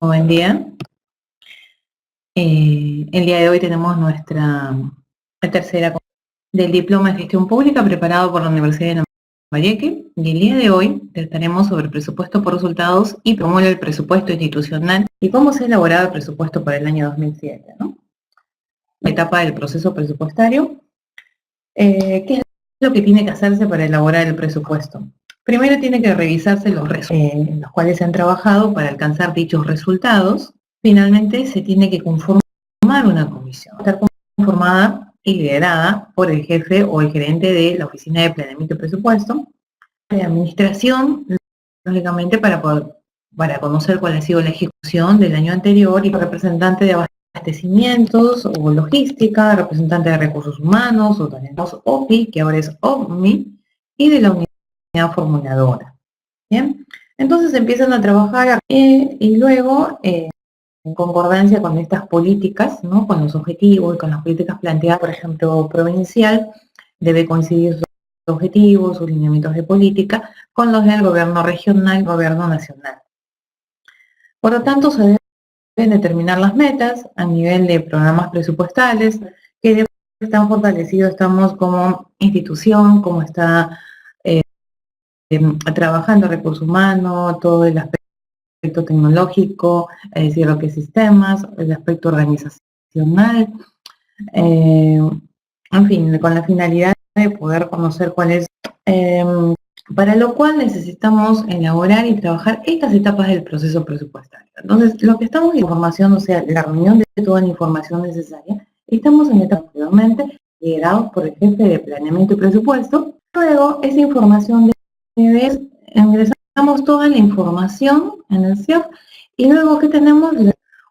Buen día. El día de hoy tenemos nuestra tercera del Diploma de Gestión Pública preparado por la Universidad de Lambayeque. Y el día de hoy trataremos sobre presupuesto por resultados y promueve el presupuesto institucional y cómo se ha elaborado el presupuesto para el año 2007, ¿no? La etapa del proceso presupuestario. ¿Qué es lo que tiene que hacerse para elaborar el presupuesto? Primero tiene que revisarse los los cuales se han trabajado para alcanzar dichos resultados. Finalmente se tiene que conformar una comisión. Estar conformada y liderada por el jefe o el gerente de la Oficina de Planeamiento y Presupuesto, de administración, lógicamente para conocer cuál ha sido la ejecución del año anterior, y representante de abastecimientos o logística, representante de recursos humanos o talentos OPI, que ahora es OVMI, y de la unidad formuladora. Bien, entonces empiezan a trabajar y luego en concordancia con estas políticas, ¿no? Con los objetivos y con las políticas planteadas, por ejemplo, provincial, debe coincidir sus objetivos, sus lineamientos de política, con los del gobierno regional y gobierno nacional. Por lo tanto, se deben determinar las metas a nivel de programas presupuestales, que están fortalecidos estamos como institución, como está trabajando recursos humanos, todo el aspecto tecnológico, es decir, lo que es sistemas, el aspecto organizacional, en fin, con la finalidad de poder conocer cuál es, para lo cual necesitamos elaborar y trabajar estas etapas del proceso presupuestario. Entonces, lo que estamos en información, o sea, la reunión de toda la información necesaria, estamos en etapa anteriormente, liderados por el jefe de planeamiento y presupuesto. Luego, esa información ingresamos toda la información en el CIAF, y luego que tenemos,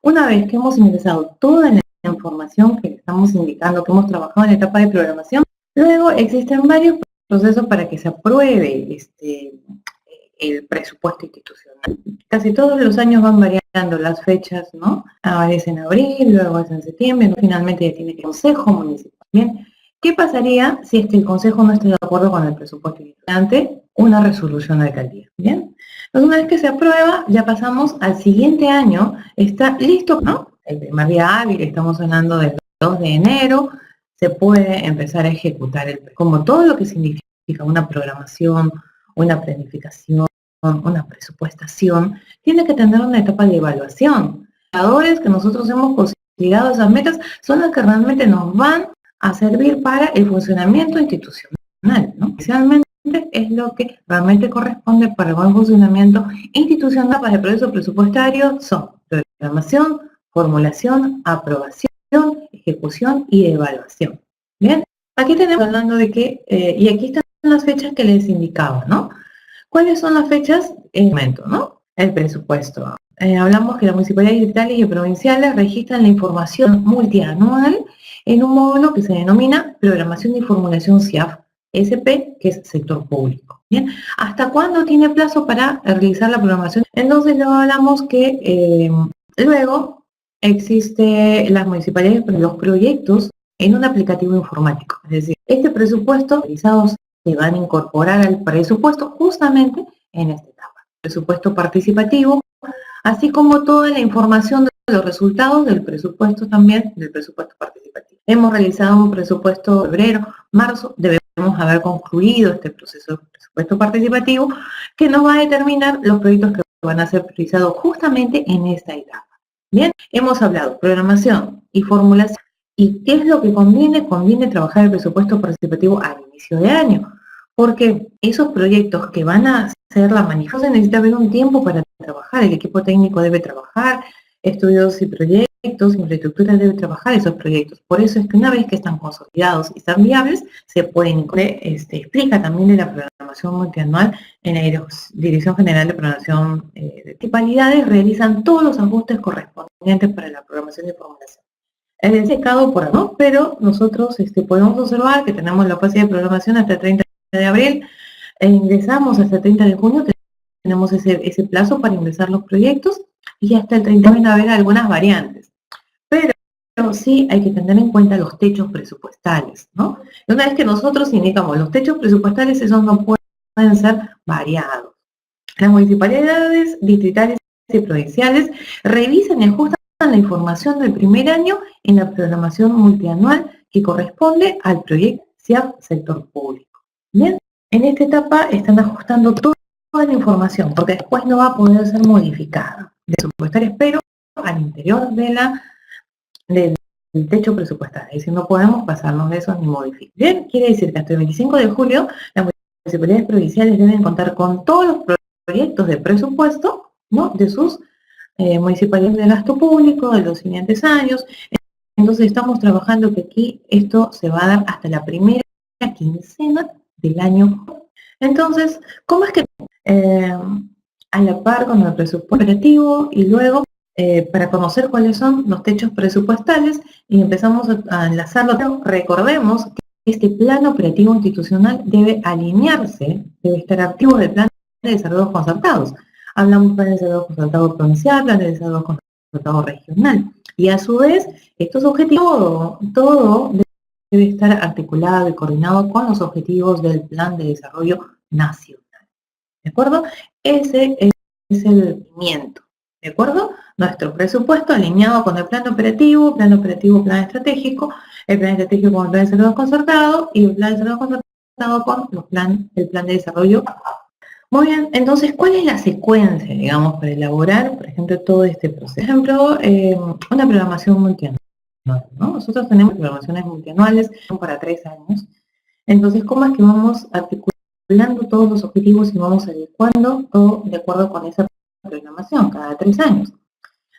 una vez que hemos ingresado toda la información que estamos indicando, que hemos trabajado en la etapa de programación, luego existen varios procesos para que se apruebe el presupuesto institucional. Casi todos los años van variando las fechas, ¿no? Ahora es en abril, luego es en septiembre, ¿no? Finalmente ya tiene que ir el Consejo Municipal. Bien, ¿qué pasaría si es que el Consejo no está de acuerdo con el presupuesto institucional? Una resolución de alcaldía. Bien, entonces una vez que se aprueba, ya pasamos al siguiente año, está listo, ¿no? El primer día hábil, estamos hablando del 2 de enero, se puede empezar a ejecutar como todo lo que significa una programación, una planificación, una presupuestación, tiene que tener una etapa de evaluación. Los indicadores que nosotros hemos considerado, esas metas, son las que realmente nos van a servir para el funcionamiento institucional, ¿no? Especialmente es lo que realmente corresponde para el buen funcionamiento institucional. Para el proceso presupuestario son programación, formulación, aprobación, ejecución y evaluación. Bien, aquí tenemos hablando de que, y aquí están las fechas que les indicaba, ¿no? ¿Cuáles son las fechas? En el momento, ¿no? El presupuesto. Hablamos que las municipalidades distritales y provinciales registran la información multianual en un módulo que se denomina Programación y Formulación CIAF, SP, que es sector público. Bien, ¿hasta cuándo tiene plazo para realizar la programación? Entonces luego hablamos que luego existe las municipalidades, los proyectos en un aplicativo informático. Es decir, este presupuesto realizados se van a incorporar al presupuesto justamente en esta etapa. Presupuesto participativo, así como toda la información de los resultados del presupuesto también, del presupuesto participativo. Hemos realizado un presupuesto de febrero, marzo, debemos haber concluido este proceso de presupuesto participativo que nos va a determinar los proyectos que van a ser priorizados justamente en esta etapa. Bien, hemos hablado programación y formulación. ¿Y qué es lo que conviene? Conviene trabajar el presupuesto participativo al inicio de año, porque esos proyectos que van a hacer la manifestación necesita haber un tiempo para trabajar, el equipo técnico debe trabajar, estudios y proyectos, infraestructura debe trabajar esos proyectos. Por eso es que una vez que están consolidados y están viables, se pueden incluir, explica también de la programación multianual en la Dirección General de Programación de Municipalidades, realizan todos los ajustes correspondientes para la programación y formulación. Es secado por ¿no? Pero nosotros podemos observar que tenemos la fase de programación hasta el 30 de abril, e ingresamos hasta el 30 de junio, tenemos ese plazo para ingresar los proyectos, y hasta el 30 van a haber algunas variantes. Pero sí hay que tener en cuenta los techos presupuestales, ¿no? Y una vez que nosotros indicamos los techos presupuestales, esos no pueden ser variados. Las municipalidades distritales y provinciales revisan y ajustan la información del primer año en la programación multianual que corresponde al proyecto CIAP Sector Público. Bien, en esta etapa están ajustando toda la información, porque después no va a poder ser modificada de presupuestarias, pero al interior del techo presupuestario, es decir, no podemos pasarnos de eso ni modificar. Bien, quiere decir que hasta el 25 de julio las municipalidades provinciales deben contar con todos los proyectos de presupuesto, ¿no?, de sus municipalidades de gasto público de los siguientes años. Entonces estamos trabajando que aquí esto se va a dar hasta la primera quincena del año. Entonces, ¿cómo es que a la par con el presupuesto operativo y luego para conocer cuáles son los techos presupuestales y empezamos a enlazarlo? Recordemos que este plan operativo institucional debe alinearse, debe estar activo del plan de desarrollo concertados. Hablamos de plan de desarrollo concertado provincial, plan de desarrollo concertado regional. Y a su vez, estos objetivos, todo debe estar articulado y coordinado con los objetivos del plan de desarrollo nacional. ¿De acuerdo? Ese es el cimiento. ¿De acuerdo? Nuestro presupuesto alineado con el plan operativo, plan estratégico, el plan estratégico con el plan de desarrollo concertado y el plan de desarrollo concertado con el plan de desarrollo. Muy bien, entonces, ¿cuál es la secuencia, digamos, para elaborar, por ejemplo, todo este proceso? Por ejemplo, una programación multianual, ¿no? Nosotros tenemos programaciones multianuales para 3 años. Entonces, ¿cómo es que vamos articulando todos los objetivos y vamos adecuando todo de acuerdo con esa programación cada 3 años?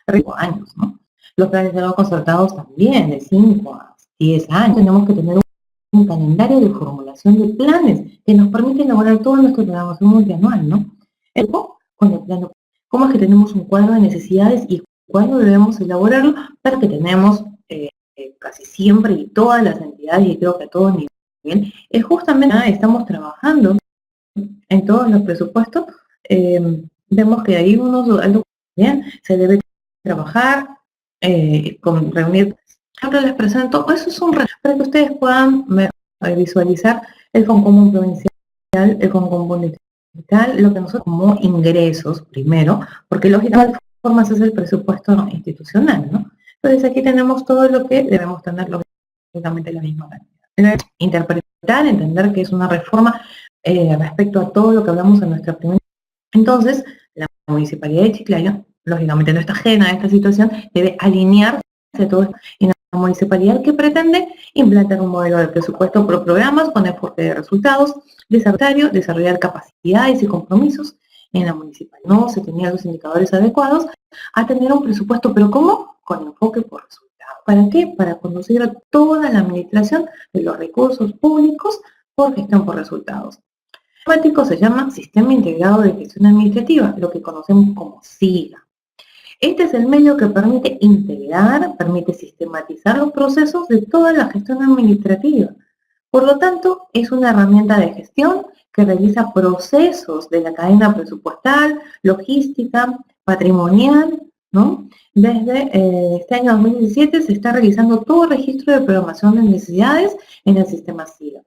5 años, ¿no? Los planes de desarrollo concertados también, de 5 a 10 años. Tenemos que tener un calendario de formulación de planes que nos permite elaborar toda nuestra programación multianual, ¿no? Con el plano, ¿cómo es que tenemos un cuadro de necesidades y cuándo debemos elaborarlo? Para que tenemos casi siempre y todas las entidades, y creo que a todo nivel, es justamente, estamos trabajando en todos los presupuestos, vemos que hay algo bien, se debe trabajar con reunir. Ahora les presento, eso es un reto para que ustedes puedan visualizar el Fondo Común Provincial, el Fondo Común Distrital, lo que nosotros como ingresos primero, porque lógicamente formas es el presupuesto institucional, ¿no? Entonces aquí tenemos todo lo que debemos tener lógicamente la misma cantidad. Interpretar, entender que es una reforma respecto a todo lo que hablamos en nuestra primera. Entonces, la Municipalidad de Chiclayo, lógicamente no está ajena a esta situación, debe alinearse todo esto en la municipalidad que pretende implantar un modelo de presupuesto por programas con enfoque de resultados, desarrollar capacidades y compromisos en la municipalidad. No se tenían los indicadores adecuados a tener un presupuesto, pero ¿cómo? Con enfoque por resultados. ¿Para qué? Para conducir a toda la administración de los recursos públicos por gestión por resultados. Se llama Sistema Integrado de Gestión Administrativa, lo que conocemos como SIGA. Este es el medio que permite integrar, permite sistematizar los procesos de toda la gestión administrativa. Por lo tanto, es una herramienta de gestión que realiza procesos de la cadena presupuestal, logística, patrimonial, ¿no? Desde este año 2017 se está realizando todo el registro de programación de necesidades en el sistema SIGA.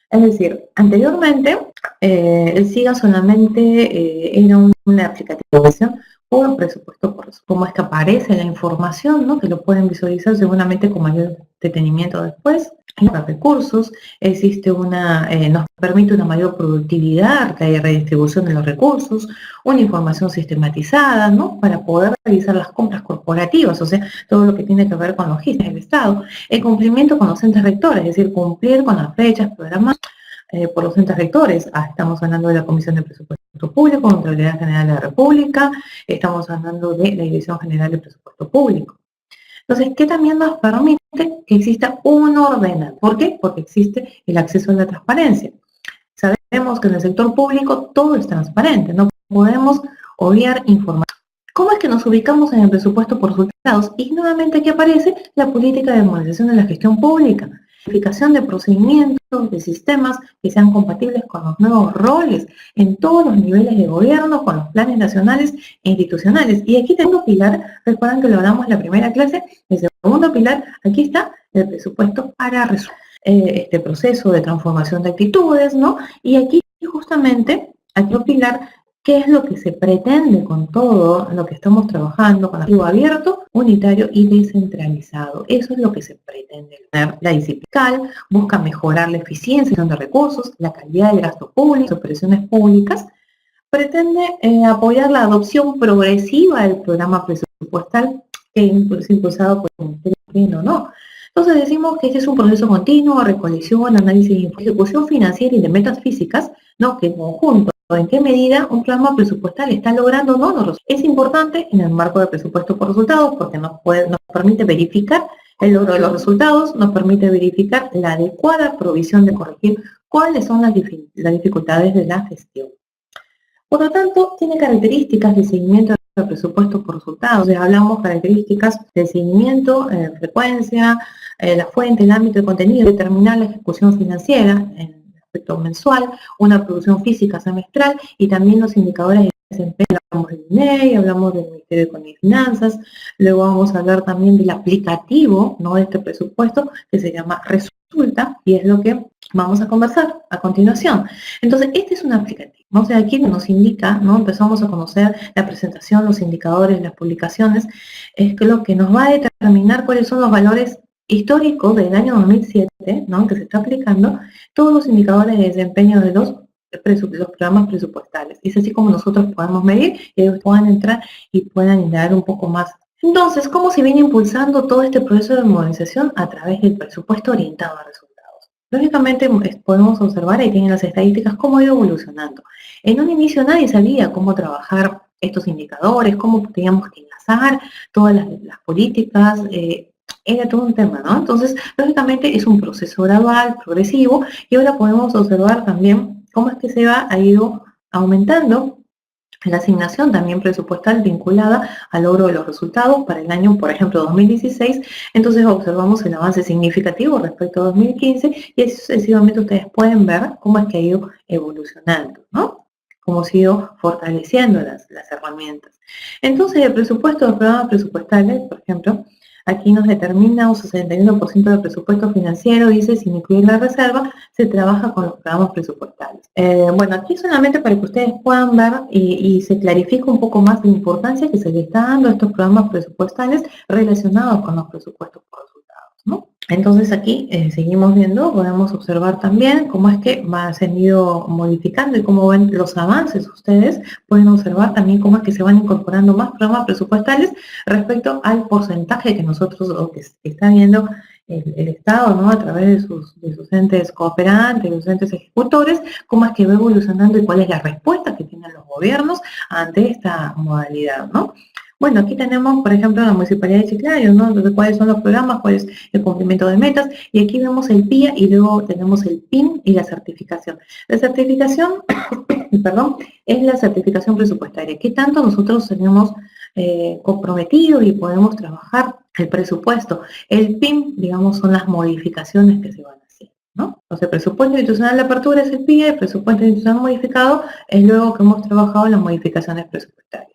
Es decir, anteriormente el SIGA solamente era una aplicación por presupuesto, como es que aparece la información, ¿no? Que lo pueden visualizar seguramente con mayor detenimiento después. Los recursos, existe nos permite una mayor productividad, que haya redistribución de los recursos, una información sistematizada, ¿no? Para poder realizar las compras corporativas, o sea, todo lo que tiene que ver con logística del Estado, el cumplimiento con los entes rectores, es decir, cumplir con las fechas, programas por los entes rectores. Estamos hablando de la Comisión de Presupuesto Público, Contraloría General de la República, estamos hablando de la Dirección General de Presupuesto Público. Entonces, ¿qué también nos permite que exista un orden? ¿Por qué? Porque existe el acceso a la transparencia. Sabemos que en el sector público todo es transparente, no podemos obviar información. ¿Cómo es que nos ubicamos en el presupuesto por resultados? Y nuevamente aquí aparece la política de armonización de la gestión pública, verificación de procedimientos, de sistemas que sean compatibles con los nuevos roles en todos los niveles de gobierno, con los planes nacionales e institucionales. Y aquí tengo un pilar, recuerdan que lo hablamos en la primera clase, el segundo pilar, aquí está el presupuesto para resolver este proceso de transformación de actitudes, ¿no? Y aquí justamente, aquí un pilar ¿Qué es lo que se pretende con todo lo que estamos trabajando, con el archivo abierto, unitario y descentralizado? Eso es lo que se pretende tener. La disciplina fiscal busca mejorar la eficiencia de recursos, la calidad del gasto público, las operaciones públicas. Pretende apoyar la adopción progresiva del programa presupuestal que es impulsado por el Ministerio de Hacienda o no. Entonces decimos que este es un proceso continuo, recolección, análisis y ejecución financiera y de metas físicas, ¿no? Que en conjunto, en qué medida un programa presupuestal está logrando o no los resultados. Es importante en el marco del presupuesto por resultados porque nos permite verificar el logro de los resultados, nos permite verificar la adecuada provisión de corregir cuáles son las dificultades de la gestión. Por lo tanto, tiene características de seguimiento del presupuesto por resultados. Hablamos características de seguimiento, frecuencia, la fuente, el ámbito de contenido, determinar la ejecución financiera en aspecto mensual, una producción física semestral y también los indicadores de desempeño. Hablamos del INEI, hablamos del Ministerio de Economía y Finanzas, luego vamos a hablar también del aplicativo, ¿no?, de este presupuesto que se llama Resulta y es lo que vamos a conversar a continuación. Entonces, este es un aplicativo. O sea, aquí nos indica, ¿no? Empezamos a conocer la presentación, los indicadores, las publicaciones, es que lo que nos va a determinar cuáles son los valores históricos del año 2007, ¿no?, que se está aplicando, todos los indicadores de desempeño de los programas presupuestales. Es así como nosotros podemos medir y ellos puedan entrar y puedan indagar un poco más. Entonces, ¿cómo se viene impulsando todo este proceso de modernización? A través del presupuesto orientado a resultados. Lógicamente podemos observar, ahí tienen las estadísticas, cómo ha ido evolucionando. En un inicio nadie sabía cómo trabajar estos indicadores, cómo teníamos que enlazar todas las políticas, era todo un tema, ¿no? Entonces, lógicamente es un proceso gradual, progresivo, y ahora podemos observar también cómo es que ha ido aumentando la asignación también presupuestal vinculada al logro de los resultados para el año, por ejemplo, 2016. Entonces observamos el avance significativo respecto a 2015 y así sucesivamente ustedes pueden ver cómo es que ha ido evolucionando, ¿no? Cómo se ha ido fortaleciendo las herramientas. Entonces el presupuesto de los programas presupuestales, por ejemplo, aquí nos determina un 61% del presupuesto financiero, dice, sin incluir la reserva, se trabaja con los programas presupuestales. Bueno, aquí solamente para que ustedes puedan ver y se clarifique un poco más la importancia que se le está dando a estos programas presupuestales relacionados con los presupuestos por resultados, ¿no? Entonces aquí seguimos viendo, podemos observar también cómo es que se han ido modificando y cómo ven los avances ustedes, pueden observar también cómo es que se van incorporando más programas presupuestales respecto al porcentaje que nosotros, o que está viendo el Estado, ¿no?, a través de sus entes cooperantes, de sus entes ejecutores, cómo es que va evolucionando y cuál es la respuesta que tienen los gobiernos ante esta modalidad, ¿no? Bueno, aquí tenemos, por ejemplo, la Municipalidad de Chiclayo, ¿no?, entonces, cuáles son los programas, cuál es el cumplimiento de metas, y aquí vemos el PIA y luego tenemos el PIN y la certificación. La certificación, perdón, es la certificación presupuestaria. ¿Qué tanto nosotros tenemos comprometidos y podemos trabajar el presupuesto? El PIN, digamos, son las modificaciones que se van haciendo, ¿no? Entonces, el presupuesto institucional de apertura es el PIA, el presupuesto institucional modificado es luego que hemos trabajado las modificaciones presupuestarias.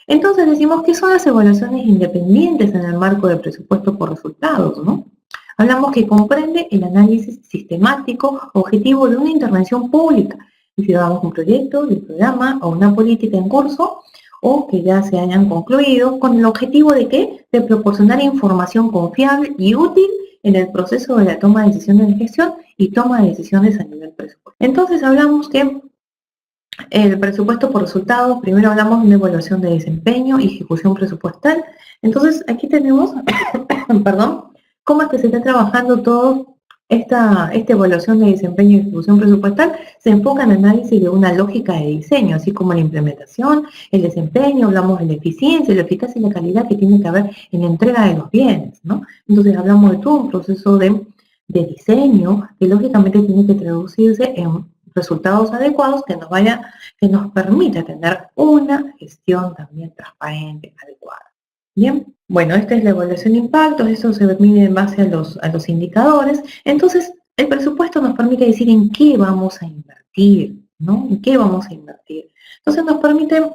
Entonces decimos que son las evaluaciones independientes en el marco del presupuesto por resultados, ¿no? Hablamos que comprende el análisis sistemático, objetivo de una intervención pública, y si damos un proyecto, un programa o una política en curso, o que ya se hayan concluido, con el objetivo de ¿qué? De proporcionar información confiable y útil en el proceso de la toma de decisiones de gestión y toma de decisiones a nivel presupuesto. Entonces hablamos que el presupuesto por resultados, primero hablamos de una evaluación de desempeño y ejecución presupuestal. Entonces aquí tenemos, perdón, cómo es que se está trabajando todo esta evaluación de desempeño y ejecución presupuestal. Se enfoca en el análisis de una lógica de diseño, así como la implementación, el desempeño, hablamos de la eficiencia, la eficacia y la calidad que tiene que haber en la entrega de los bienes, ¿no? Entonces hablamos de todo un proceso de diseño que lógicamente tiene que traducirse en resultados adecuados que nos permita tener una gestión también transparente, adecuada. Bien, bueno, esta es la evaluación de impactos, eso se mide en base a los indicadores. Entonces, el presupuesto nos permite decir en qué vamos a invertir, ¿no? En qué vamos a invertir. Entonces, nos permite,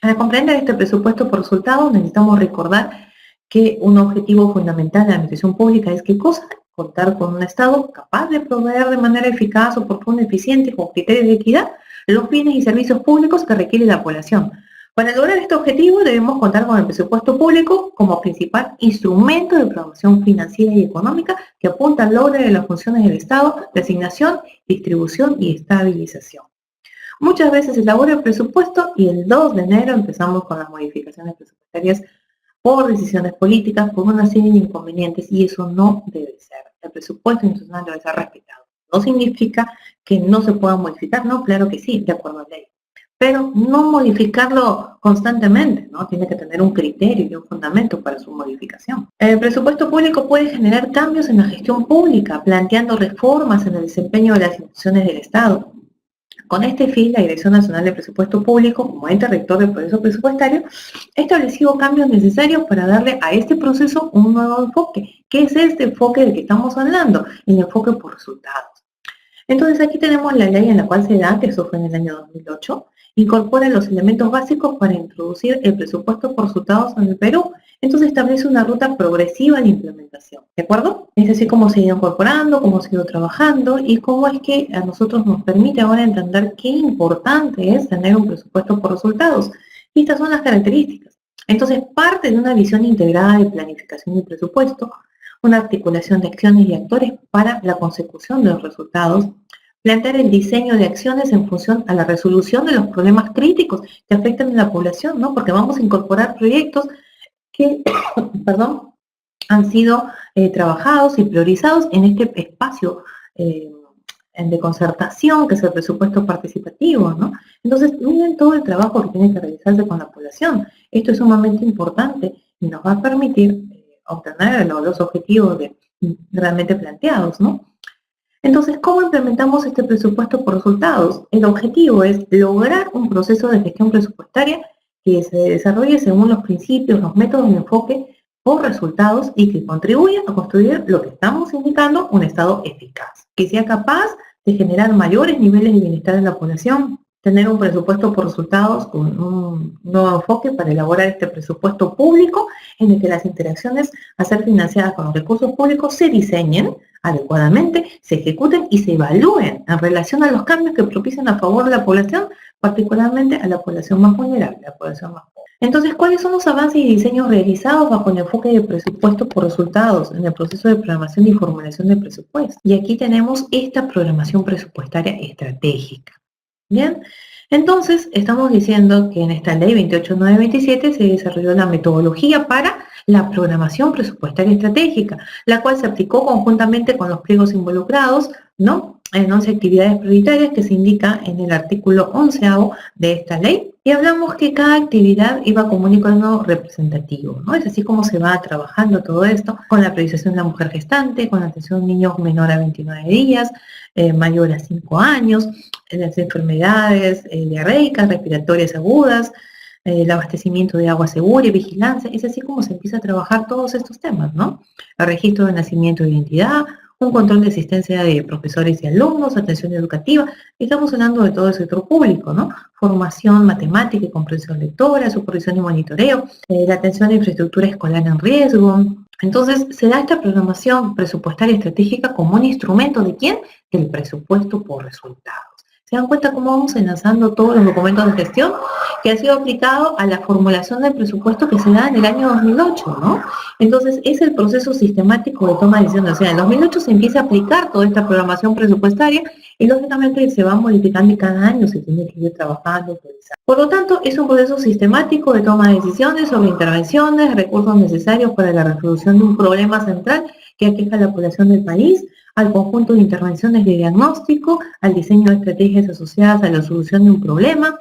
para comprender este presupuesto por resultados, necesitamos recordar que un objetivo fundamental de la administración pública es ¿qué cosa? Contar con un Estado capaz de proveer de manera eficaz, oportuna, eficiente, con criterios de equidad los bienes y servicios públicos que requiere la población. Para lograr este objetivo debemos contar con el presupuesto público como principal instrumento de programación financiera y económica que apunta al logro de las funciones del Estado de asignación, distribución y estabilización. Muchas veces se elabora el presupuesto y el 2 de enero empezamos con las modificaciones presupuestarias por decisiones políticas, por una serie de inconvenientes, y eso no debe ser. El presupuesto institucional debe ser respetado. No significa que no se pueda modificar, no, claro que sí, de acuerdo a la ley. Pero no modificarlo constantemente, ¿no? Tiene que tener un criterio y un fundamento para su modificación. El presupuesto público puede generar cambios en la gestión pública, planteando reformas en el desempeño de las instituciones del Estado. Con este fin, la Dirección Nacional de Presupuesto Público, como ente rector del proceso presupuestario, ha establecido cambios necesarios para darle a este proceso un nuevo enfoque. ¿Qué es este enfoque del que estamos hablando? El enfoque por resultados. Entonces aquí tenemos la ley en la cual se da, que eso fue en el año 2008, incorpora los elementos básicos para introducir el presupuesto por resultados en el Perú. Entonces establece una ruta progresiva de implementación, ¿de acuerdo? Es así como se ha ido incorporando, cómo se ha ido trabajando y cómo es que a nosotros nos permite ahora entender qué importante es tener un presupuesto por resultados. Y estas son las características. Entonces parte de una visión integrada de planificación y presupuesto, una articulación de acciones y actores para la consecución de los resultados, plantear el diseño de acciones en función a la resolución de los problemas críticos que afectan a la población, ¿no? Porque vamos a incorporar proyectos que, perdón, han sido trabajados y priorizados en este espacio de concertación, que es el presupuesto participativo, ¿no? Entonces, miren todo el trabajo que tiene que realizarse con la población. Esto es sumamente importante y nos va a permitir obtener los objetivos realmente planteados, ¿no? Entonces, ¿cómo implementamos este presupuesto por resultados? El objetivo es lograr un proceso de gestión presupuestaria que se desarrolle según los principios, los métodos de enfoque por resultados y que contribuya a construir lo que estamos indicando, un Estado eficaz, que sea capaz de generar mayores niveles de bienestar en la población, tener un presupuesto por resultados con un nuevo enfoque para elaborar este presupuesto público en el que las interacciones a ser financiadas con los recursos públicos se diseñen adecuadamente, se ejecuten y se evalúen en relación a los cambios que propician a favor de la población, particularmente a la población más vulnerable, a la población más pobre. Entonces, ¿cuáles son los avances y diseños realizados bajo el enfoque de presupuesto por resultados en el proceso de programación y formulación de presupuesto? Y aquí tenemos esta programación presupuestaria estratégica. Bien, entonces estamos diciendo que en esta ley 28927 se desarrolló la metodología para la programación presupuestaria estratégica, la cual se aplicó conjuntamente con los pliegos involucrados, ¿no? En 11 actividades prioritarias que se indica en el artículo 11º de esta ley. Y hablamos que cada actividad iba como un icono representativo, ¿no? Es así como se va trabajando todo esto, con la priorización de la mujer gestante, con la atención de niños menor a 29 días, mayor a 5 años, las enfermedades diarreicas, respiratorias agudas, el abastecimiento de agua segura y vigilancia. Es así como se empieza a trabajar todos estos temas, ¿no? El registro de nacimiento e identidad, un control de asistencia de profesores y alumnos, atención educativa. Estamos hablando de todo el sector público, ¿no? Formación matemática y comprensión lectora, supervisión y monitoreo, la atención de infraestructura escolar en riesgo. Entonces, se da esta programación presupuestaria estratégica como un instrumento ¿de quién? Del presupuesto por resultados. ¿Se dan cuenta cómo vamos enlazando todos los documentos de gestión que ha sido aplicado a la formulación del presupuesto que se da en el año 2008, ¿no? Entonces, es el proceso sistemático de toma de decisiones. O sea, en 2008 se empieza a aplicar toda esta programación presupuestaria y lógicamente se va modificando y cada año se tiene que ir trabajando. Por lo tanto, es un proceso sistemático de toma de decisiones sobre intervenciones, recursos necesarios para la resolución de un problema central que aqueja a la población del país, al conjunto de intervenciones de diagnóstico, al diseño de estrategias asociadas a la solución de un problema,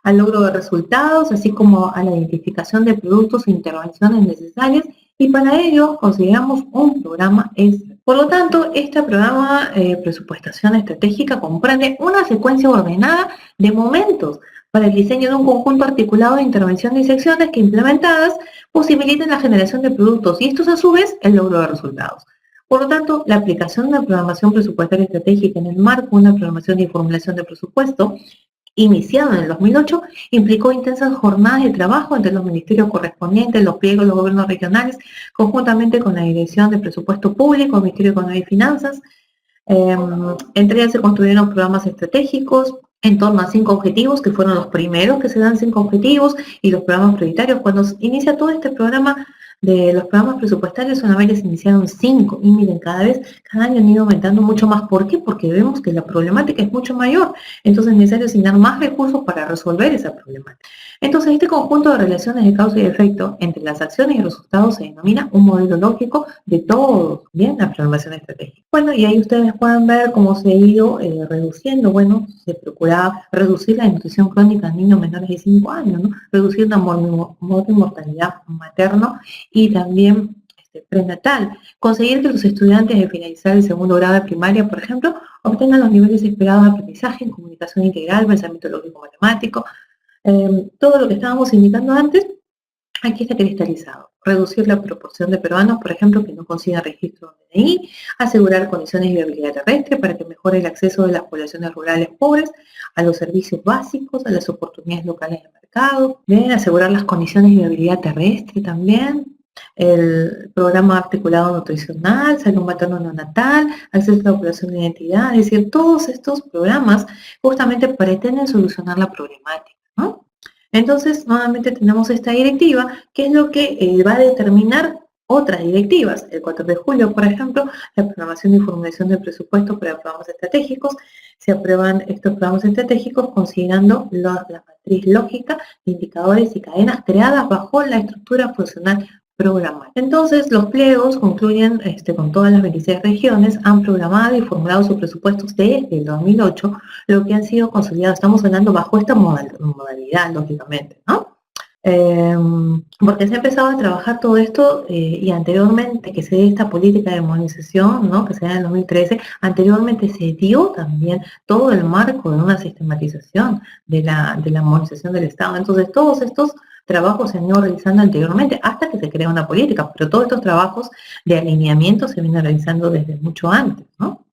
al logro de resultados, así como a la identificación de productos e intervenciones necesarias, y para ello consideramos un programa extra. Por lo tanto, este programa presupuestación estratégica comprende una secuencia ordenada de momentos para el diseño de un conjunto articulado de intervenciones y acciones que implementadas posibiliten la generación de productos y estos a su vez el logro de resultados. Por lo tanto, la aplicación de la programación presupuestaria estratégica en el marco de una programación y formulación de presupuesto iniciado en el 2008 implicó intensas jornadas de trabajo entre los ministerios correspondientes, los pliegos, los gobiernos regionales, conjuntamente con la Dirección de Presupuesto Público, el Ministerio de Economía y Finanzas. Entre ellas se construyeron programas estratégicos en torno a 5 objetivos, que fueron los primeros que se dan 5 objetivos, y los programas prioritarios. Cuando se inicia todo este programa de los programas presupuestarios, solamente se iniciaron 5, y miren, cada año han ido aumentando mucho más. ¿Por qué? Porque vemos que la problemática es mucho mayor, entonces es necesario asignar más recursos para resolver esa problemática. Entonces, este conjunto de relaciones de causa y efecto entre las acciones y resultados se denomina un modelo lógico de todo, bien, la programación estratégica. Bueno, y ahí ustedes pueden ver cómo se ha ido reduciendo. Bueno, se procuraba reducir la desnutrición crónica en niños menores de 5 años, ¿no? Reducir la mortalidad materna y también prenatal. Conseguir que los estudiantes de finalizar el segundo grado de primaria, por ejemplo, obtengan los niveles esperados de aprendizaje en comunicación integral, pensamiento lógico matemático, todo lo que estábamos indicando antes. Aquí está cristalizado. Reducir la proporción de peruanos, por ejemplo, que no consigan registro de DNI, asegurar condiciones de viabilidad terrestre para que mejore el acceso de las poblaciones rurales pobres a los servicios básicos, a las oportunidades locales de mercado, bien, asegurar las condiciones de viabilidad terrestre también, el programa articulado nutricional, salud materno neonatal, acceso a la población de identidad, es decir, todos estos programas justamente pretenden solucionar la problemática, ¿no? Entonces, nuevamente tenemos esta directiva, que es lo que va a determinar otras directivas. El 4 de julio, por ejemplo, la programación y formulación del presupuesto para programas estratégicos. Se aprueban estos programas estratégicos considerando la matriz lógica de indicadores y cadenas creadas bajo la estructura funcional programar. Entonces, los pliegos concluyen con todas las 26 regiones, han programado y formulado sus presupuestos desde el 2008, lo que han sido consolidados. Estamos hablando bajo esta modalidad, lógicamente, ¿no? Porque se ha empezado a trabajar todo esto y anteriormente que se dé esta política de modernización, ¿no? Que se da en el 2013, anteriormente se dio también todo el marco de una sistematización de la modernización del Estado. Entonces, todos estos trabajos se han ido realizando anteriormente hasta que se crea una política, pero todos estos trabajos de alineamiento se vienen realizando desde mucho antes, ¿no?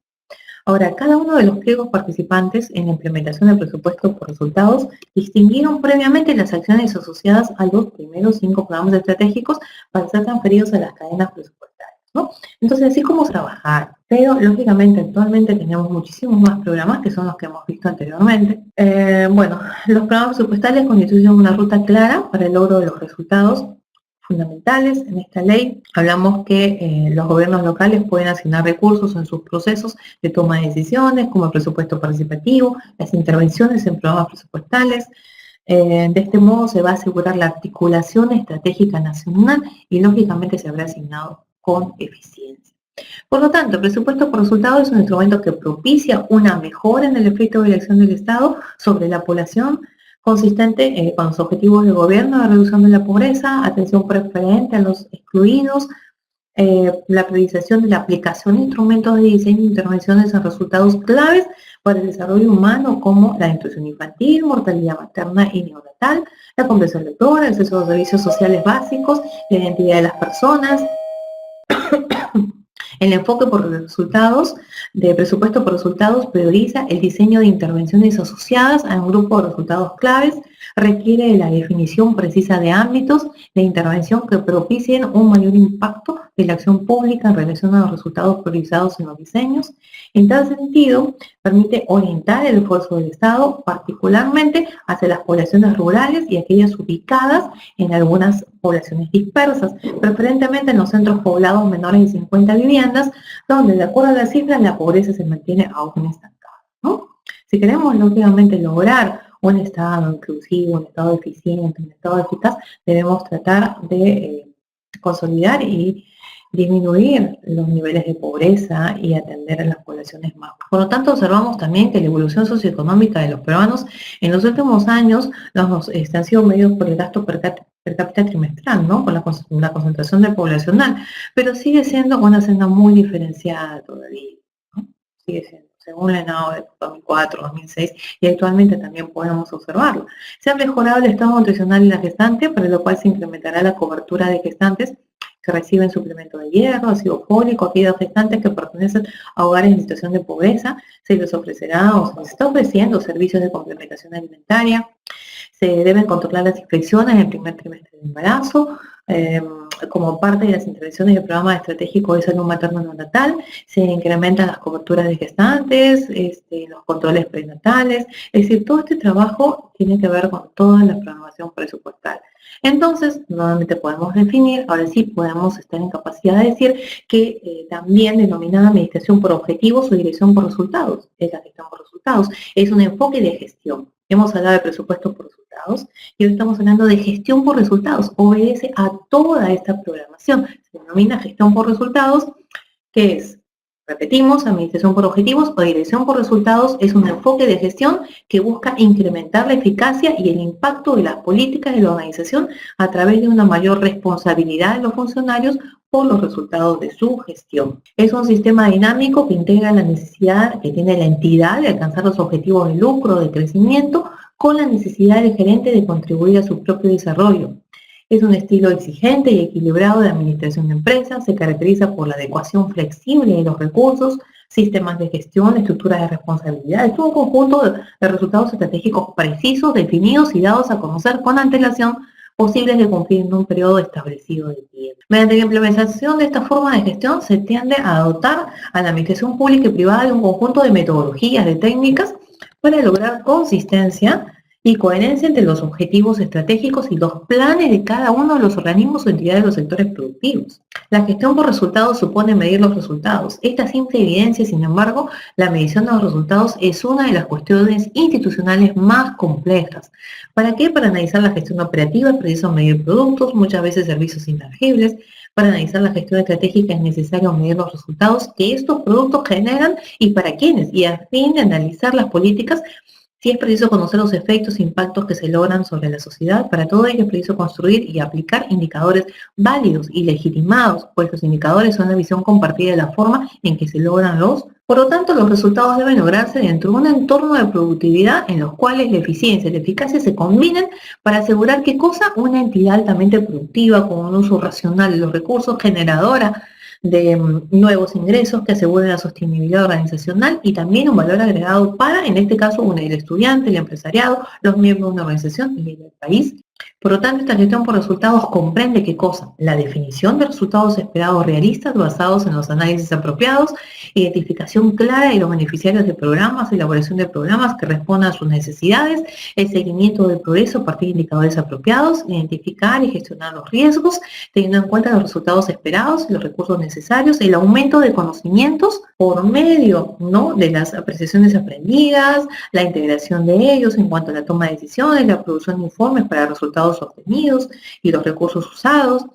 Ahora, cada uno de los pliegos participantes en la implementación del presupuesto por resultados distinguieron previamente las acciones asociadas a los primeros 5 programas estratégicos para ser transferidos a las cadenas presupuestarias, ¿no? Entonces, así como trabajar, pero lógicamente actualmente tenemos muchísimos más programas que son los que hemos visto anteriormente. Bueno, los programas presupuestarios constituyen una ruta clara para el logro de los resultados fundamentales. En esta ley hablamos que los gobiernos locales pueden asignar recursos en sus procesos de toma de decisiones, como el presupuesto participativo, las intervenciones en programas presupuestales. De este modo se va a asegurar la articulación estratégica nacional y lógicamente se habrá asignado con eficiencia. Por lo tanto, el presupuesto por resultados es un instrumento que propicia una mejora en el efecto de la acción del Estado sobre la población, consistente con los objetivos del gobierno de reducción de la pobreza, atención preferente a los excluidos, la priorización de la aplicación de instrumentos de diseño e intervenciones en resultados claves para el desarrollo humano, como la nutrición infantil, mortalidad materna y neonatal, la comprensión lectora, el acceso a los servicios sociales básicos, la identidad de las personas. El enfoque por resultados, de presupuesto por resultados, prioriza el diseño de intervenciones asociadas a un grupo de resultados claves, requiere de la definición precisa de ámbitos de intervención que propicien un mayor impacto de la acción pública en relación a los resultados priorizados en los diseños. En tal sentido, permite orientar el esfuerzo del Estado particularmente hacia las poblaciones rurales y aquellas ubicadas en algunas poblaciones dispersas, preferentemente en los centros poblados menores de 50 viviendas, donde de acuerdo a las cifras la pobreza se mantiene aún estancada, ¿no? Si queremos lógicamente lograr un Estado inclusivo, un Estado eficiente, un Estado eficaz, debemos tratar de consolidar y disminuir los niveles de pobreza y atender a las poblaciones más. Por lo tanto, observamos también que la evolución socioeconómica de los peruanos en los últimos años han sido medidos por el gasto per cápita trimestral, ¿no? Con la concentración de poblacional, pero sigue siendo una senda muy diferenciada todavía, ¿no? Sigue siendo, según la ENAO de 2004, 2006, y actualmente también podemos observarlo. Se ha mejorado el estado nutricional en la gestante, para lo cual se incrementará la cobertura de gestantes que reciben suplemento de hierro, ácido fólico, aquellos gestantes que pertenecen a hogares en situación de pobreza, se les ofrecerá o se les está ofreciendo servicios de complementación alimentaria. Se deben controlar las infecciones en el primer trimestre del embarazo, como parte de las intervenciones del programa estratégico de salud materno-neonatal. Se incrementan las coberturas de gestantes, los controles prenatales, es decir, todo este trabajo tiene que ver con toda la programación presupuestal. Entonces, nuevamente podemos definir, ahora sí podemos estar en capacidad de decir que también denominada administración por objetivos o dirección por resultados, es la gestión por resultados, es un enfoque de gestión. Hemos hablado de presupuesto por resultados y hoy estamos hablando de gestión por resultados, obedece a toda esta programación, se denomina gestión por resultados, que es, repetimos, administración por objetivos o dirección por resultados, es un enfoque de gestión que busca incrementar la eficacia y el impacto de las políticas de la organización a través de una mayor responsabilidad de los funcionarios por los resultados de su gestión. Es un sistema dinámico que integra la necesidad que tiene la entidad de alcanzar los objetivos de lucro, de crecimiento, con la necesidad del gerente de contribuir a su propio desarrollo. Es un estilo exigente y equilibrado de administración de empresas, se caracteriza por la adecuación flexible de los recursos, sistemas de gestión, estructuras de responsabilidad, es un conjunto de resultados estratégicos precisos, definidos y dados a conocer con antelación, posibles de cumplir en un periodo establecido de tiempo. Mediante la implementación de esta forma de gestión se tiende a dotar a la administración pública y privada de un conjunto de metodologías, de técnicas para lograr consistencia y coherencia entre los objetivos estratégicos y los planes de cada uno de los organismos o entidades de los sectores productivos. La gestión por resultados supone medir los resultados. Esta simple evidencia, sin embargo, la medición de los resultados es una de las cuestiones institucionales más complejas. ¿Para qué? Para analizar la gestión operativa es preciso medir productos, muchas veces servicios intangibles. Para analizar la gestión estratégica es necesario medir los resultados que estos productos generan y para quiénes, y a fin de analizar las políticas, sí es preciso conocer los efectos e impactos que se logran sobre la sociedad. Para todo ello es preciso construir y aplicar indicadores válidos y legitimados, pues los indicadores son la visión compartida de la forma en que se logran los. Por lo tanto, los resultados deben lograrse dentro de un entorno de productividad en los cuales la eficiencia y la eficacia se combinen para asegurar ¿qué cosa? Una entidad altamente productiva, con un uso racional de los recursos, generadora de nuevos ingresos que aseguren la sostenibilidad organizacional y también un valor agregado para, en este caso, el estudiante, el empresariado, los miembros de una organización y el país. Por lo tanto, esta gestión por resultados comprende ¿qué cosa? La definición de resultados esperados realistas basados en los análisis apropiados, identificación clara de los beneficiarios de programas, elaboración de programas que respondan a sus necesidades, el seguimiento del progreso a partir de indicadores apropiados, identificar y gestionar los riesgos, teniendo en cuenta los resultados esperados y los recursos necesarios, el aumento de conocimientos por medio, ¿no?, de las apreciaciones aprendidas, la integración de ellos en cuanto a la toma de decisiones, la producción de informes para resultados obtenidos y los recursos usados.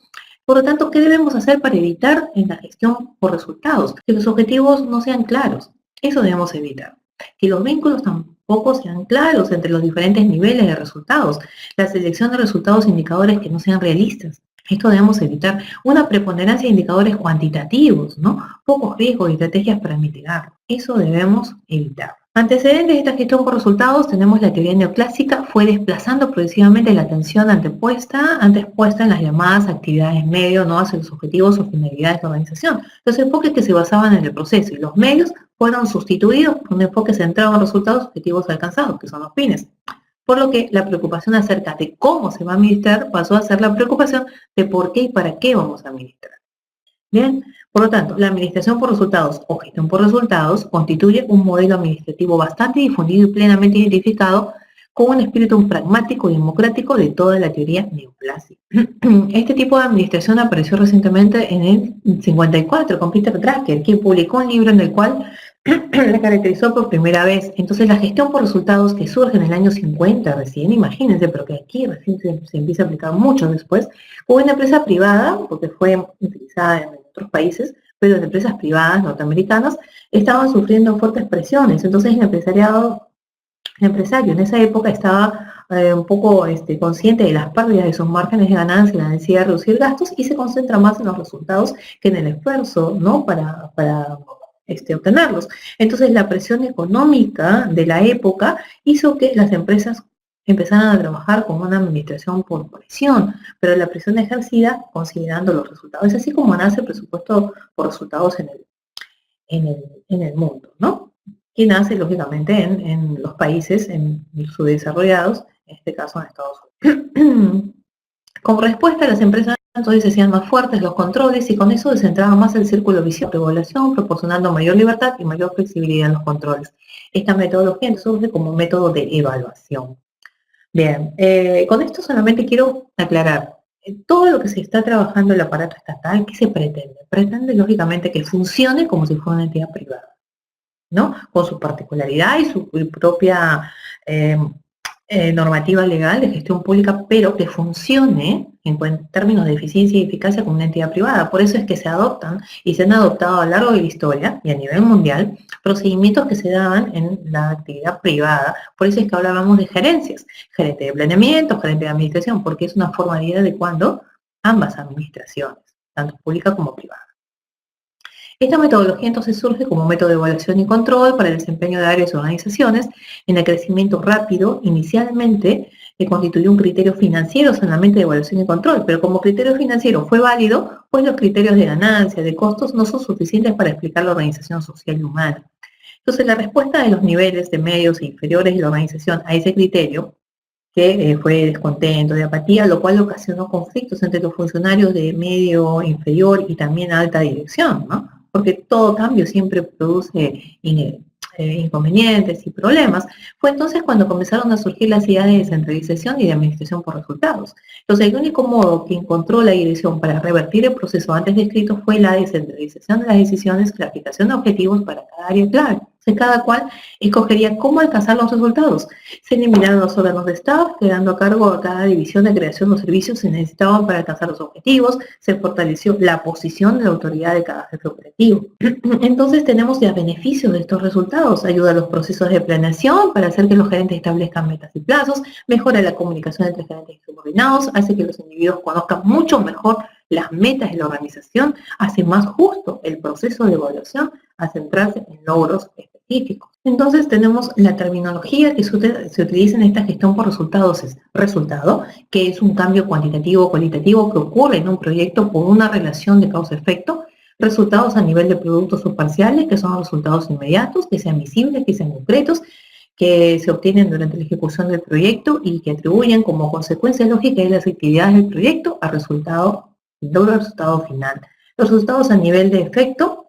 Por lo tanto, ¿qué debemos hacer para evitar en la gestión por resultados? Que los objetivos no sean claros. Eso debemos evitar. Que los vínculos tampoco sean claros entre los diferentes niveles de resultados. La selección de resultados e indicadores que no sean realistas. Esto debemos evitar. Una preponderancia de indicadores cuantitativos, ¿no? Pocos riesgos y estrategias para mitigarlo. Eso debemos evitar. Antecedentes de esta gestión por resultados, tenemos la teoría neoclásica, fue desplazando progresivamente la atención antes puesta en las llamadas actividades medio, ¿no?, hacia los objetivos o finalidades de la organización. Los enfoques que se basaban en el proceso y los medios fueron sustituidos por un enfoque centrado en los resultados objetivos alcanzados, que son los fines. Por lo que la preocupación acerca de cómo se va a administrar pasó a ser la preocupación de por qué y para qué vamos a administrar. Bien, por lo tanto, la administración por resultados o gestión por resultados constituye un modelo administrativo bastante difundido y plenamente identificado con un espíritu pragmático y democrático de toda la teoría neoclásica. Este tipo de administración apareció recientemente en el 54 con Peter Drucker, quien publicó un libro en el cual la caracterizó por primera vez. Entonces, la gestión por resultados que surge en el año 50 recién, imagínense, pero que aquí recién se empieza a aplicar mucho después, hubo una empresa privada, porque fue utilizada en otros países, pero en empresas privadas norteamericanas estaban sufriendo fuertes presiones. Entonces, el empresario en esa época estaba un poco consciente de las pérdidas de sus márgenes de ganancia y la necesidad de reducir gastos y se concentra más en los resultados que en el esfuerzo, ¿no?, para obtenerlos. Entonces, la presión económica de la época hizo que las empresas empezaran a trabajar con una administración por presión, pero la presión ejercida considerando los resultados. Es así como nace el presupuesto por resultados en el mundo, ¿no?, que nace lógicamente en los países subdesarrollados, en este caso en Estados Unidos. Como respuesta, las empresas entonces se hacían más fuertes los controles y con eso descentraba más el círculo vicioso de regulación, proporcionando mayor libertad y mayor flexibilidad en los controles. Esta metodología surge como método de evaluación. Bien, con esto solamente quiero aclarar, todo lo que se está trabajando en el aparato estatal, ¿qué se pretende? Pretende lógicamente que funcione como si fuera una entidad privada, ¿no? Con su particularidad y su propia normativa legal de gestión pública, pero que funcione en términos de eficiencia y eficacia como una entidad privada. Por eso es que se adoptan y se han adoptado a lo largo de la historia y a nivel mundial procedimientos que se daban en la actividad privada. Por eso es que hablábamos de gerencias, gerente de planeamiento, gerente de administración, porque es una forma de ir adecuando ambas administraciones, tanto pública como privada. Esta metodología entonces surge como método de evaluación y control para el desempeño de áreas y organizaciones en el crecimiento rápido. Inicialmente constituyó un criterio financiero solamente de evaluación y control, pero como criterio financiero fue válido, pues los criterios de ganancia, de costos, no son suficientes para explicar la organización social y humana. Entonces la respuesta de los niveles de medios e inferiores de la organización a ese criterio, que fue descontento, de apatía, lo cual ocasionó conflictos entre los funcionarios de medio inferior y también alta dirección, ¿no? Porque todo cambio siempre produce inconvenientes y problemas, fue entonces cuando comenzaron a surgir las ideas de descentralización y de administración por resultados. Entonces el único modo que encontró la dirección para revertir el proceso antes descrito fue la descentralización de las decisiones, la aplicación de objetivos para cada área clave. Cada cual escogería cómo alcanzar los resultados. Se eliminaron los órganos de staff, quedando a cargo a cada división de creación de servicios que se necesitaban para alcanzar los objetivos. Se fortaleció la posición de la autoridad de cada jefe operativo. Entonces tenemos ya beneficios de estos resultados. Ayuda a los procesos de planeación para hacer que los gerentes establezcan metas y plazos. Mejora la comunicación entre gerentes y subordinados. Hace que los individuos conozcan mucho mejor las metas de la organización. Hace más justo el proceso de evaluación a centrarse en logros específicos. Entonces tenemos la terminología que se utiliza en esta gestión por resultados es resultado, que es un cambio cuantitativo o cualitativo que ocurre en un proyecto por una relación de causa-efecto. Resultados a nivel de productos o parciales, que son resultados inmediatos, que sean visibles, que sean concretos, que se obtienen durante la ejecución del proyecto y que atribuyen como consecuencia lógica de las actividades del proyecto al resultado final. Los resultados a nivel de efecto,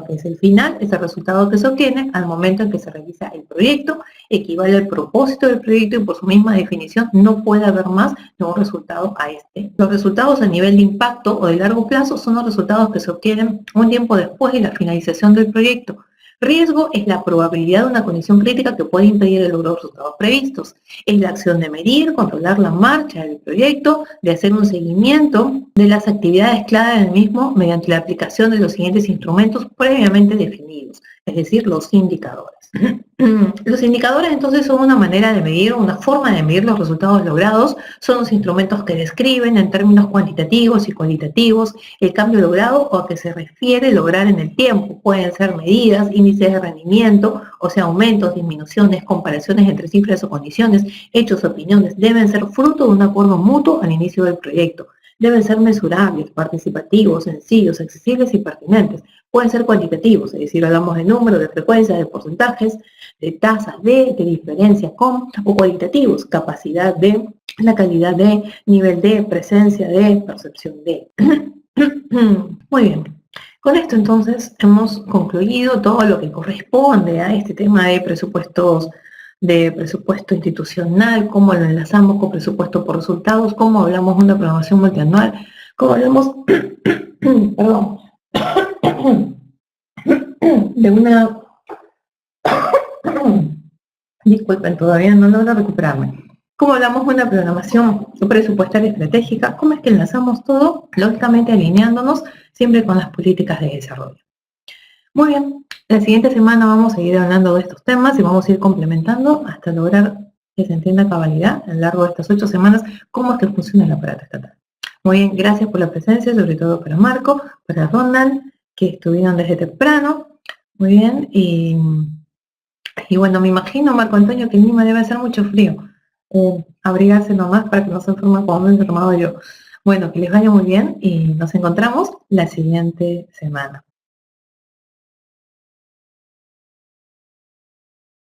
que es el final, es el resultado que se obtiene al momento en que se realiza el proyecto, equivale al propósito del proyecto y por su misma definición no puede haber más de un resultado a este. Los resultados a nivel de impacto o de largo plazo son los resultados que se obtienen un tiempo después de la finalización del proyecto. Riesgo es la probabilidad de una condición crítica que puede impedir el logro de los resultados previstos. Es la acción de medir, controlar la marcha del proyecto, de hacer un seguimiento de las actividades clave del mismo mediante la aplicación de los siguientes instrumentos previamente definidos, es decir, los indicadores. Los indicadores entonces son una manera de medir, una forma de medir los resultados logrados, son los instrumentos que describen en términos cuantitativos y cualitativos el cambio logrado o a que se refiere lograr en el tiempo. Pueden ser medidas, índices de rendimiento, o sea, aumentos, disminuciones, comparaciones entre cifras o condiciones, hechos, opiniones, deben ser fruto de un acuerdo mutuo al inicio del proyecto. Deben ser mesurables, participativos, sencillos, accesibles y pertinentes. Pueden ser cuantitativos, es decir, hablamos de número, de frecuencia, de porcentajes, de tasas de diferencia con, o cualitativos, capacidad de, la calidad de, nivel de, presencia de, percepción de. Muy bien. Con esto entonces hemos concluido todo lo que corresponde a este tema de presupuestos, de presupuesto institucional, cómo lo enlazamos con presupuesto por resultados, cómo hablamos de una programación multianual, cómo hablamos, perdón, de una, disculpen, todavía no logro recuperarme, cómo hablamos de una programación presupuestaria estratégica, cómo es que enlazamos todo, lógicamente alineándonos siempre con las políticas de desarrollo. Muy bien, la siguiente semana vamos a seguir hablando de estos temas y vamos a ir complementando hasta lograr que se entienda a cabalidad a lo largo de estas 8 semanas cómo es que funciona el aparato estatal. Muy bien, gracias por la presencia, sobre todo para Marco, para Ronald, que estuvieron desde temprano. Muy bien, y bueno, me imagino, Marco Antonio, que en Lima debe hacer mucho frío. Abrigarse nomás para que no se enfermen como me he enfermado yo. Bueno, que les vaya muy bien y nos encontramos la siguiente semana.